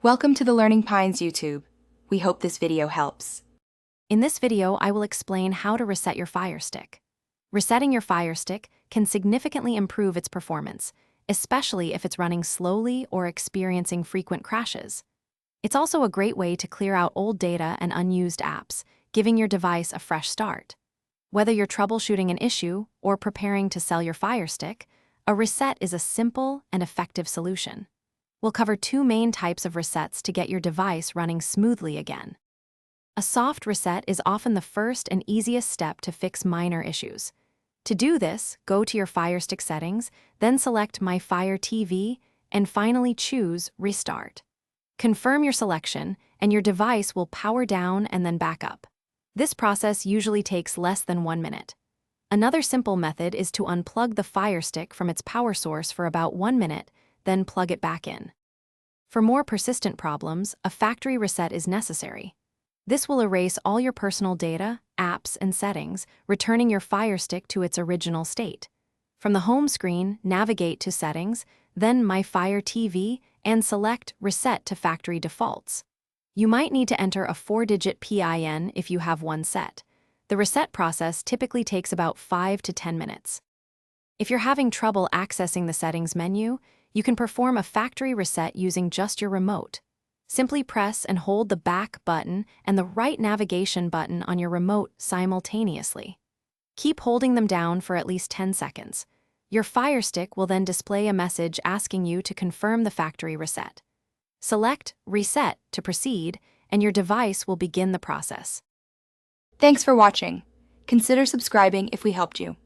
Welcome to the Learning Pines YouTube. We hope this video helps. In this video, I will explain how to reset your Firestick. Resetting your Firestick can significantly improve its performance, especially if it's running slowly or experiencing frequent crashes. It's also a great way to clear out old data and unused apps, giving your device a fresh start. Whether you're troubleshooting an issue or preparing to sell your Firestick, a reset is a simple and effective solution. We'll cover two main types of resets to get your device running smoothly again. A soft reset is often the first and easiest step to fix minor issues. To do this, go to your Firestick settings, then select My Fire TV, and finally choose Restart. Confirm your selection, and your device will power down and then back up. This process usually takes less than 1 minute. Another simple method is to unplug the Firestick from its power source for about 1 minute, then plug it back in. For more persistent problems, a factory reset is necessary. This will erase all your personal data, apps, and settings, returning your Firestick to its original state. From the home screen, navigate to Settings, then My Fire TV, and select Reset to Factory Defaults. You might need to enter a 4-digit PIN if you have one set. The reset process typically takes about 5 to 10 minutes. If you're having trouble accessing the settings menu, you can perform a factory reset using just your remote. Simply press and hold the back button and the right navigation button on your remote simultaneously. Keep holding them down for at least 10 seconds. Your Firestick will then display a message asking you to confirm the factory reset. Select Reset to proceed, and your device will begin the process. Thanks for watching. Consider subscribing if we helped you.